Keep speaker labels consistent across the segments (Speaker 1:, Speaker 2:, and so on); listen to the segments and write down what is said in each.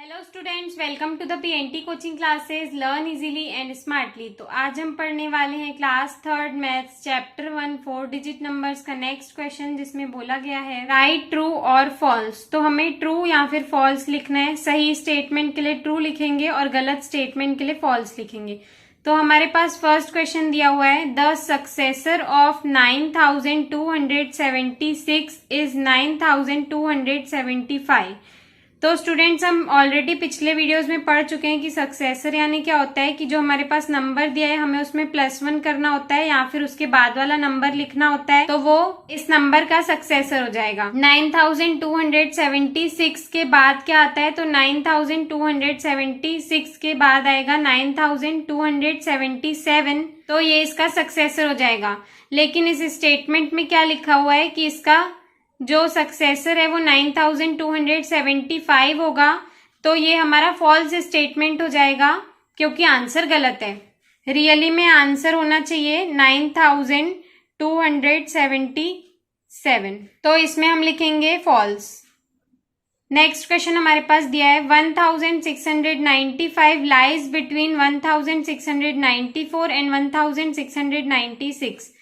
Speaker 1: Hello students, welcome to the PNT coaching classes learn easily and smartly. तो आज हम पढ़ने वाले हैं class third maths chapter 1 4 digit numbers का नेक्स्ट क्वेश्चन, जिसमें बोला गया है राइट ट्रू और फॉल्स। तो हमें ट्रू या फिर फॉल्स लिखना है। सही स्टेटमेंट के लिए ट्रू लिखेंगे और गलत स्टेटमेंट के लिए फॉल्स लिखेंगे। तो हमारे पास फर्स्ट क्वेश्चन दिया हुआ है, द सक्सेसर ऑफ 9276 इज 9275। तो स्टूडेंट्स, हम ऑलरेडी पिछले वीडियोस में पढ़ चुके हैं कि सक्सेसर यानी क्या होता है कि जो हमारे पास नंबर दिया है हमें उसमें +1 करना होता है या फिर उसके बाद वाला नंबर लिखना होता है, तो वो इस नंबर का सक्सेसर हो जाएगा। 9276 के बाद क्या आता है, तो 9276 के बाद आएगा 9277, तो ये इसका सक्सेसर हो जाएगा। लेकिन इस स्टेटमेंट में क्या लिखा हुआ है कि इसका जो सक्सेसर है वो 9275 होगा, तो ये हमारा फॉल्स स्टेटमेंट हो जाएगा क्योंकि आंसर गलत है। रियली में आंसर होना चाहिए 9277, तो इसमें हम लिखेंगे फॉल्स। नेक्स्ट क्वेश्चन हमारे पास दिया है 1695 लाइज बिटवीन 1694 एंड 1696।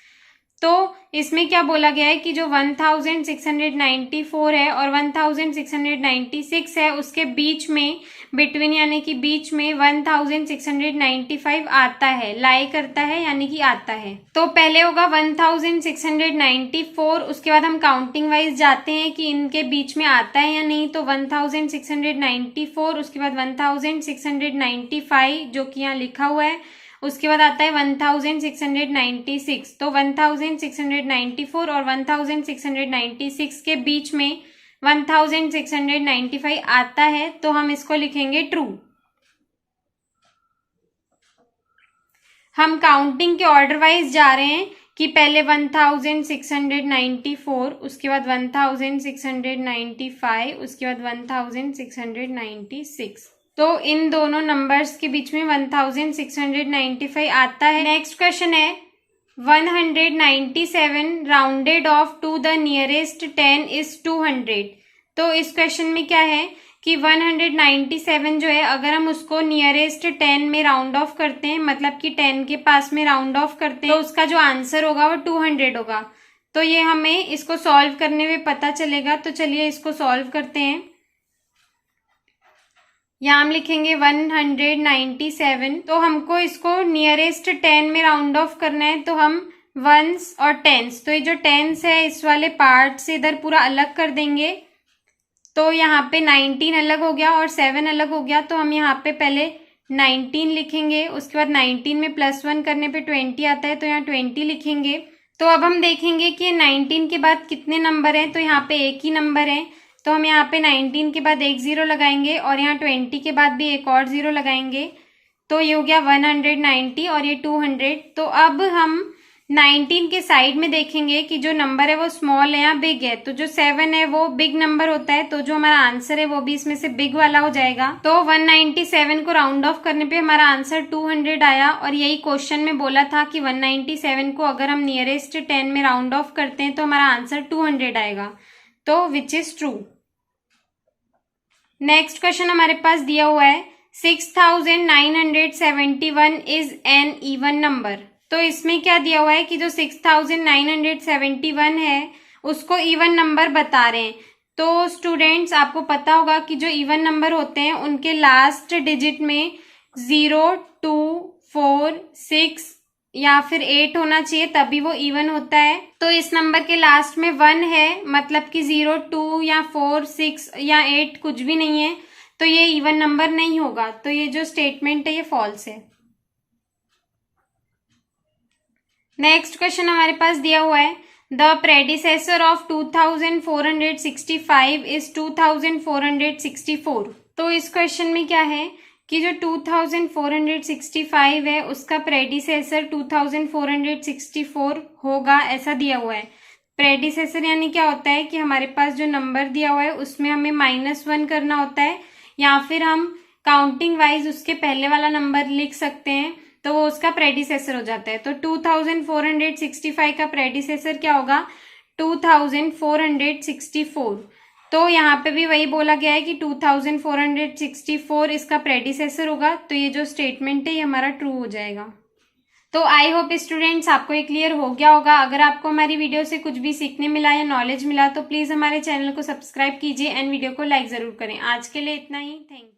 Speaker 1: तो इसमें क्या बोला गया है कि जो 1694 है और 1696 है उसके बीच में, बिटवीन यानी कि बीच में 1695 आता है, लाई करता है यानी कि आता है। तो पहले होगा 1694, उसके बाद हम काउंटिंग वाइज जाते हैं कि इनके बीच में आता है या नहीं। तो 1694, उसके बाद 1695 जो कि यहाँ लिखा हुआ है, उसके बाद आता है 1696। तो 1694 और 1696 के बीच में 1695 आता है, तो हम इसको लिखेंगे ट्रू। हम काउंटिंग के ऑर्डर वाइज जा रहे हैं कि पहले 1694, उसके बाद 1695, उसके बाद 1696। तो इन दोनों नंबर्स के बीच में 1695 आता है। नेक्स्ट क्वेश्चन है 197 rounded off to the nearest 10 is 200। तो इस क्वेश्चन में क्या है कि 197 जो है, अगर हम उसको नियरेस्ट 10 में राउंड ऑफ करते हैं, मतलब कि 10 के पास में राउंड ऑफ करते हैं, तो उसका जो आंसर होगा वो 200 होगा। तो ये हमें इसको सॉल्व करने में पता चलेगा। तो चलिए इसको सॉल्व करते हैं। यहाँ हम लिखेंगे 197। तो हमको इसको नियरेस्ट 10 में राउंड ऑफ करना है, तो हम वंस और टेंस, तो ये जो टेंस है इस वाले पार्ट से इधर पूरा अलग कर देंगे। तो यहाँ पे 19 अलग हो गया और 7 अलग हो गया, तो हम यहाँ पे पहले 19 लिखेंगे, उसके बाद 19 में +1 करने पे 20 आता है, तो यहाँ 20 लिखेंगे। तो अब हम देखेंगे कि 19 के बाद कितने नंबर हैं, तो यहाँ पे एक ही नंबर है, तो हम यहाँ पे 19 के बाद एक 0 लगाएंगे और यहाँ 20 के बाद भी एक और 0 लगाएंगे। तो ये हो गया 190 और ये 200। तो अब हम 19 के साइड में देखेंगे कि जो नंबर है वो स्मॉल है या बिग है। तो जो 7 है वो बिग नंबर होता है, तो जो हमारा आंसर है वो भी इसमें से बिग वाला हो जाएगा। तो 197 को राउंड ऑफ करने पे हमारा आंसर 200 आया, और यही क्वेश्चन में बोला था कि 197 को अगर हम नियरेस्ट 10 में राउंड ऑफ करते हैं तो हमारा आंसर 200 आएगा, तो which is true. Next question हमारे पास दिया हुआ है 6971 इज एन इवन नंबर। तो इसमें क्या दिया हुआ है कि जो 6971 है उसको इवन नंबर बता रहे हैं। तो स्टूडेंट्स, आपको पता होगा कि जो इवन नंबर होते हैं उनके लास्ट डिजिट में 0, 2, 4, 6 या फिर 8 होना चाहिए, तभी वो इवन होता है। तो इस नंबर के लास्ट में 1 है, मतलब कि 0, 2 या 4, 6 या 8 कुछ भी नहीं है, तो ये इवन नंबर नहीं होगा। तो ये जो स्टेटमेंट है ये फॉल्स है। नेक्स्ट क्वेश्चन हमारे पास दिया हुआ है द प्रेडिसेसर ऑफ 2465 इज 2464। तो इस क्वेश्चन में क्या है कि जो 2465 है उसका प्रेडिसेसर 2464 होगा, ऐसा दिया हुआ है। प्रेडिसेसर यानी क्या होता है कि हमारे पास जो नंबर दिया हुआ है उसमें हमें -1 करना होता है, या फिर हम काउंटिंग वाइज उसके पहले वाला नंबर लिख सकते हैं, तो वो उसका प्रेडिसेसर हो जाता है। तो 2465 का प्रेडिसेसर क्या होगा, 2464। तो यहाँ पे भी वही बोला गया है कि 2464 इसका प्रेडिसेसर होगा, तो ये जो स्टेटमेंट है ये हमारा ट्रू हो जाएगा। तो आई होप स्टूडेंट्स आपको ये क्लियर हो गया होगा। अगर आपको हमारी वीडियो से कुछ भी सीखने मिला या नॉलेज मिला तो प्लीज हमारे चैनल को सब्सक्राइब कीजिए एंड वीडियो को लाइक जरूर करें। आज के लिए इतना ही, थैंक यू।